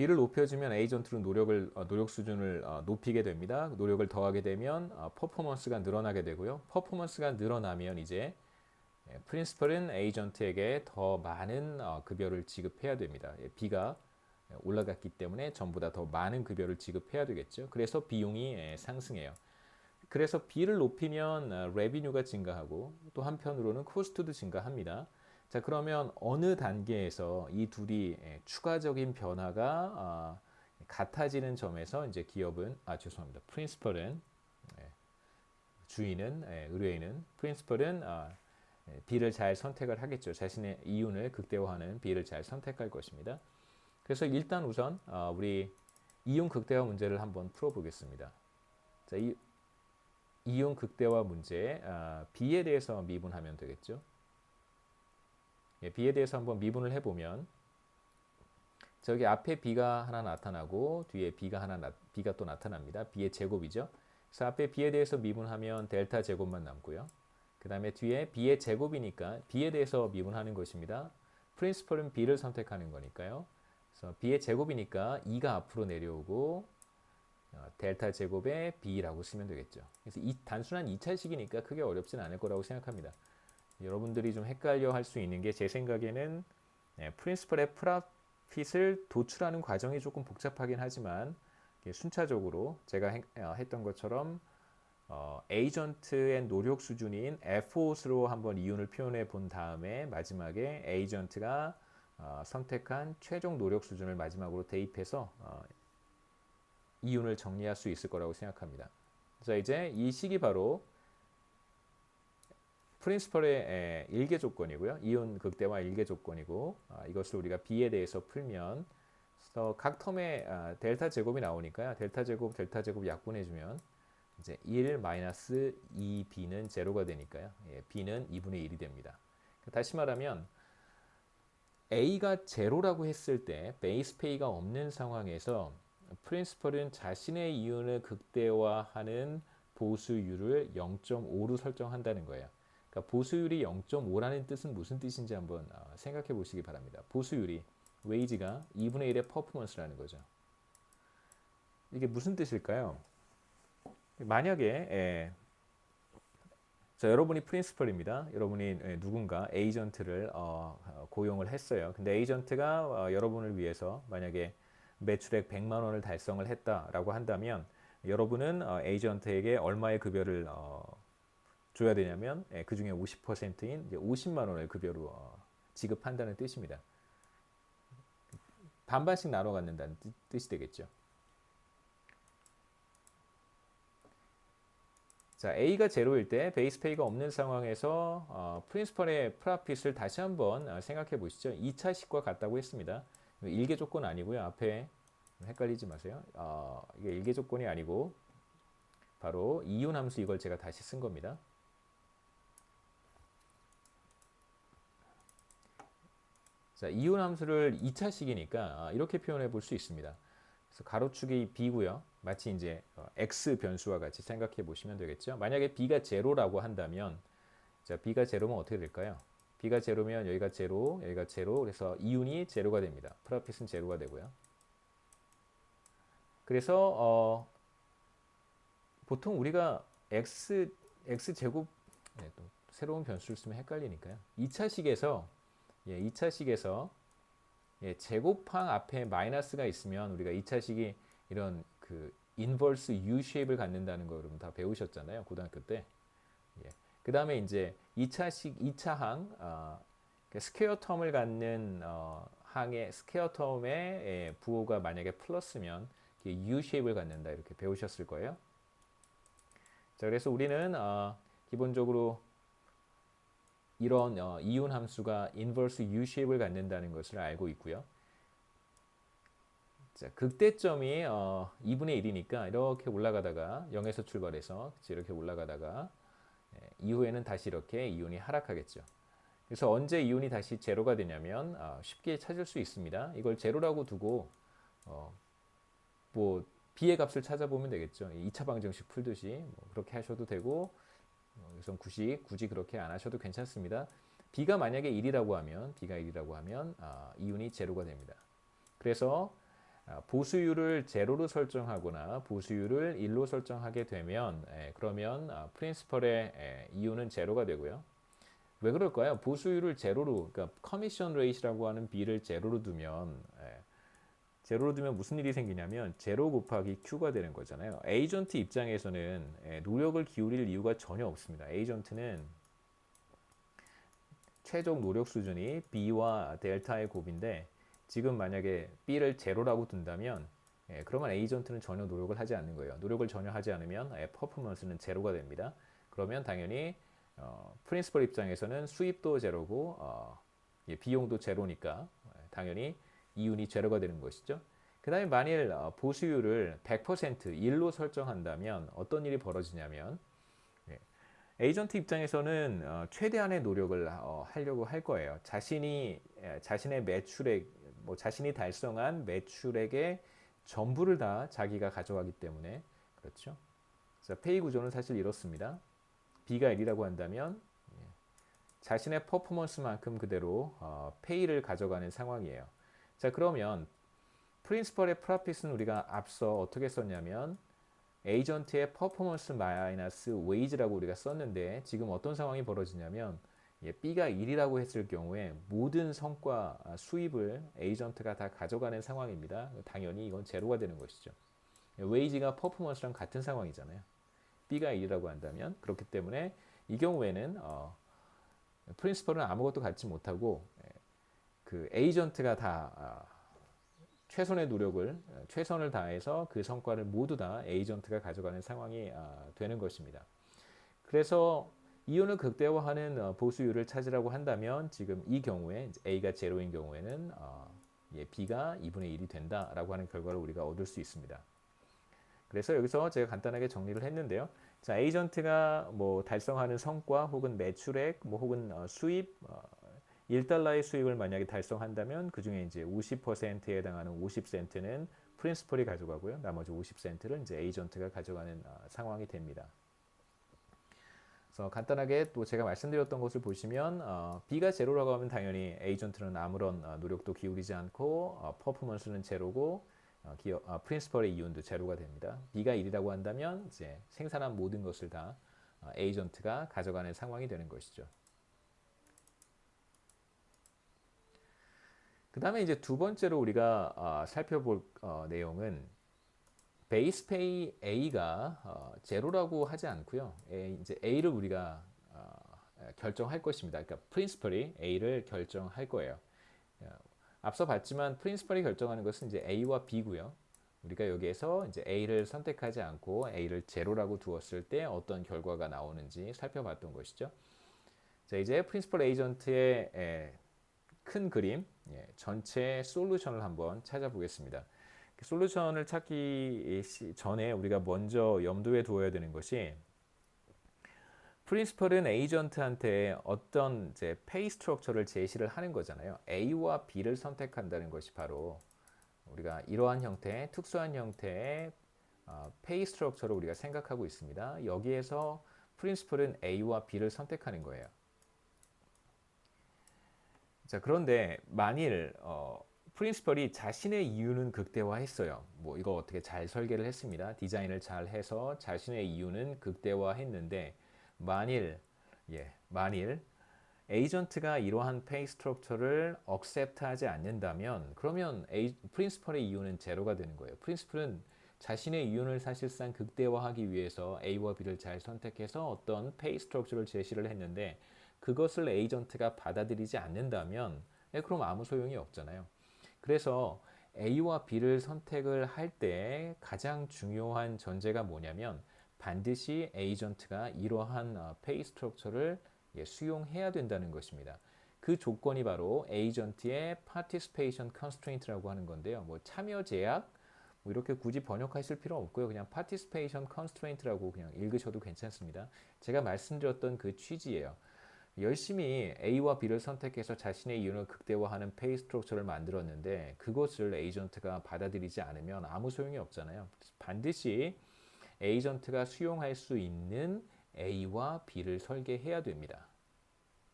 B를 높여주면 에이전트는 노력 수준을 높이게 됩니다. 노력을 더하게 되면 퍼포먼스가 늘어나게 되고요. 퍼포먼스가 늘어나면 이제 프린시펄은 에이전트에게 더 많은 급여를 지급해야 됩니다. B가 올라갔기 때문에 전보다 더 많은 급여를 지급해야 되겠죠. 그래서 비용이 상승해요. 그래서 B를 높이면 레비뉴가 증가하고 또 한편으로는 코스트도 증가합니다. 자, 그러면 어느 단계에서 이 둘이 추가적인 변화가 같아지는 점에서 이제 기업은 죄송합니다. 프린시펄은 주인은 의뢰인은 프린시펄은 B를 잘 선택을 하겠죠. 자신의 이윤을 극대화하는 B를 잘 선택할 것입니다. 그래서 일단 우선 우리 이윤 극대화 문제를 한번 풀어보겠습니다. 자, 이윤 극대화 문제 B에 대해서 미분하면 되겠죠. B에 대해서 한번 미분을 해보면 저기 앞에 B가 하나 나타나고 뒤에 B가 또 나타납니다. B의 제곱이죠. 그래서 앞에 B에 대해서 미분하면 델타 제곱만 남고요. 그 다음에 뒤에 B의 제곱이니까 B에 대해서 미분하는 것입니다. 프린시펄은 B를 선택하는 거니까요. 그래서 B의 제곱이니까 2가 앞으로 내려오고 델타 제곱에 B라고 쓰면 되겠죠. 그래서 단순한 2차식이니까 크게 어렵진 않을 거라고 생각합니다. 여러분들이 좀 헷갈려 할 수 있는 게 제 생각에는 프린시펄의 프라핏을 도출하는 과정이 조금 복잡하긴 하지만 순차적으로 제가 했던 것처럼 에이전트의 노력 수준인 에포트로 한번 이윤을 표현해 본 다음에 마지막에 에이전트가 선택한 최종 노력 수준을 마지막으로 대입해서 이윤을 정리할 수 있을 거라고 생각합니다. 자, 이제 이 식이 바로 프린시펄의 일개 조건이고요. 이윤 극대화 일개 조건이고 이것을 우리가 B에 대해서 풀면 각 텀에 델타 제곱이 나오니까요. 델타 제곱 약분해주면 이제 1 마이너스 2B는 제로가 되니까요. B는 2분의 1이 됩니다. 다시 말하면 A가 제로라고 했을 때 베이스 페이가 없는 상황에서 프린시펄은 자신의 이윤을 극대화하는 보수율을 0.5로 설정한다는 거예요. 그러니까 보수율이 0.5라는 뜻은 무슨 뜻인지 한번 생각해 보시기 바랍니다. 보수율이 웨이지가 2분의 1의 퍼포먼스라는 거죠. 이게 무슨 뜻일까요? 만약에 자, 여러분이 프린시펄입니다. 여러분이 누군가 에이전트를 고용을 했어요. 근데 에이전트가 여러분을 위해서 만약에 매출액 100만 원을 달성을 했다라고 한다면 여러분은 에이전트에게 얼마의 급여를 줘야 되냐면 그 중에 50%인 50만 원을 급여로 지급한다는 뜻입니다. 반반씩 나눠 갖는다는 뜻이 되겠죠. 자, A가 제로일 때 베이스 페이가 없는 상황에서 프린시펄의 프라핏을 다시 한번 생각해 보시죠. 2차식과 같다고 했습니다. 일개 조건 아니고요. 앞에 헷갈리지 마세요. 이게 일개 조건이 아니고 바로 이윤 함수 이걸 제가 다시 쓴 겁니다. 자, 이윤 함수를 2차식이니까 이렇게 표현해 볼 수 있습니다. 그래서 가로축이 B고요. 마치 이제 X 변수와 같이 생각해 보시면 되겠죠. 만약에 B가 제로라고 한다면 자, B가 제로면 어떻게 될까요? B가 제로면 여기가 제로, 여기가 제로. 그래서 이윤이 제로가 됩니다. 프라핏은 제로가 되고요. 그래서 보통 우리가 X 제곱 또 새로운 변수를 쓰면 헷갈리니까요. 2차식에서 2차식에서 제곱항 앞에 마이너스가 있으면 우리가 2차식이 이런 그 인버스 U 쉐입을 갖는다는 거 여러분 다 배우셨잖아요. 고등학교 때. 그 다음에 이제 2차항 스퀘어 텀을 갖는 항의 스퀘어 텀의 부호가 만약에 플러스면 U 쉐입을 갖는다 이렇게 배우셨을 거예요. 자, 그래서 우리는 기본적으로 이런 이윤 함수가 인버스 U 쉐입을 갖는다는 것을 알고 있고요. 자, 극대점이 2분의 1이니까 이렇게 올라가다가 0에서 출발해서 이렇게 올라가다가 이후에는 다시 이렇게 이윤이 하락하겠죠. 그래서 언제 이윤이 다시 제로가 되냐면 쉽게 찾을 수 있습니다. 이걸 제로라고 두고 뭐 B의 값을 찾아보면 되겠죠. 2차 방정식 풀듯이 그렇게 하셔도 되고 우선 굳이 그렇게 안 하셔도 괜찮습니다. B가 만약에 1이라고 하면 이윤이 제로가 됩니다. 그래서 보수율을 제로로 설정하거나 보수율을 1로 설정하게 되면 그러면 프린시펄의 이윤은 제로가 되고요. 왜 그럴까요? 보수율을 제로로, 그러니까 커미션 레이트라고 하는 B를 제로로 두면 무슨 일이 생기냐면 제로 곱하기 Q가 되는 거잖아요. 에이전트 입장에서는 노력을 기울일 이유가 전혀 없습니다. 에이전트는 최종 노력 수준이 B와 델타의 곱인데 지금 만약에 B를 제로라고 둔다면 그러면 에이전트는 전혀 노력을 하지 않는 거예요. 노력을 전혀 하지 않으면 퍼포먼스는 제로가 됩니다. 그러면 당연히 프린시펄 입장에서는 수입도 제로고 비용도 제로니까 당연히 이윤이 제로가 되는 것이죠. 그 다음에 만일 보수율을 100% 1로 설정한다면 어떤 일이 벌어지냐면 에이전트 입장에서는 최대한의 노력을 하려고 할 거예요. 자신의 매출액, 자신이 달성한 매출액의 전부를 다 자기가 가져가기 때문에 그렇죠. 그래서 페이 구조는 사실 이렇습니다. B가 1이라고 한다면 자신의 퍼포먼스만큼 그대로 페이를 가져가는 상황이에요. 자, 그러면 프린시펄의 프로핏은 우리가 앞서 어떻게 썼냐면 에이전트의 퍼포먼스 마이너스 웨이지라고 우리가 썼는데 지금 어떤 상황이 벌어지냐면 B가 1이라고 했을 경우에 모든 성과 수입을 에이전트가 다 가져가는 상황입니다. 당연히 이건 제로가 되는 것이죠. 웨이지가 퍼포먼스랑 같은 상황이잖아요. B가 1이라고 한다면 그렇기 때문에 이 경우에는 프린시펄은 아무것도 갖지 못하고 그 에이전트가 다 최선의 노력을 최선을 다해서 그 성과를 모두 다 에이전트가 가져가는 상황이 되는 것입니다. 그래서 이윤을 극대화하는 보수율을 찾으라고 한다면 지금 이 경우에 A가 제로인 경우에는 B가 2분의 1이 된다라고 하는 결과를 우리가 얻을 수 있습니다. 그래서 여기서 제가 간단하게 정리를 했는데요. 자, 에이전트가 달성하는 성과 혹은 매출액 혹은 수입 1달러의 수익을 만약에 달성한다면 그 중에 이제 50%에 해당하는 50센트는 프린시펄이 가져가고요. 나머지 50센트를 이제 에이전트가 가져가는 상황이 됩니다. 그래서 간단하게 또 제가 말씀드렸던 것을 보시면 B가 제로라고 하면 당연히 에이전트는 아무런 노력도 기울이지 않고 퍼포먼스는 제로고 프린시펄의 이윤도 제로가 됩니다. B가 1이라고 한다면 이제 생산한 모든 것을 다 에이전트가 가져가는 상황이 되는 것이죠. 그 다음에 이제 두 번째로 우리가 살펴볼 내용은 베이스 페이 A가 제로라고 하지 않고요. 이제 A를 우리가 결정할 것입니다. 그러니까 프린시펄이 A를 결정할 거예요. 앞서 봤지만 프린시펄이 결정하는 것은 이제 A와 B고요. 우리가 여기에서 이제 A를 선택하지 않고 A를 제로라고 두었을 때 어떤 결과가 나오는지 살펴봤던 것이죠. 자, 이제 프린시펄 에이전트의 큰 그림, 전체 솔루션을 한번 찾아보겠습니다. 솔루션을 찾기 전에 우리가 먼저 염두에 두어야 되는 것이 프린시펄은 에이전트한테 어떤 이제 페이 스트럭처를 제시를 하는 거잖아요. A와 B를 선택한다는 것이 바로 우리가 이러한 형태, 특수한 형태의 페이 스트럭처를 우리가 생각하고 있습니다. 여기에서 프린시펄은 A와 B를 선택하는 거예요. 자, 그런데 만일 프린시펄이 자신의 이윤은 극대화했어요. 이거 어떻게 잘 설계를 했습니다. 디자인을 잘 해서 자신의 이윤은 극대화했는데 만일 에이전트가 이러한 페이 스트럭처를 억셉트하지 않는다면 그러면 프린시펄의 이윤은 제로가 되는 거예요. 프린시펄은 자신의 이윤을 사실상 극대화하기 위해서 A와 B를 잘 선택해서 어떤 페이 스트럭처를 제시를 했는데 그것을 에이전트가 받아들이지 않는다면 그럼 아무 소용이 없잖아요. 그래서 A와 B를 선택을 할 때 가장 중요한 전제가 뭐냐면 반드시 에이전트가 이러한 페이 스트럭처를 수용해야 된다는 것입니다. 그 조건이 바로 에이전트의 participation constraint라고 하는 건데요. 참여 제약 이렇게 굳이 번역하실 필요 없고요. 그냥 participation constraint라고 그냥 읽으셔도 괜찮습니다. 제가 말씀드렸던 그 취지예요. 열심히 A와 B를 선택해서 자신의 이윤을 극대화하는 페이 스트럭처를 만들었는데 그것을 에이전트가 받아들이지 않으면 아무 소용이 없잖아요. 반드시 에이전트가 수용할 수 있는 A와 B를 설계해야 됩니다.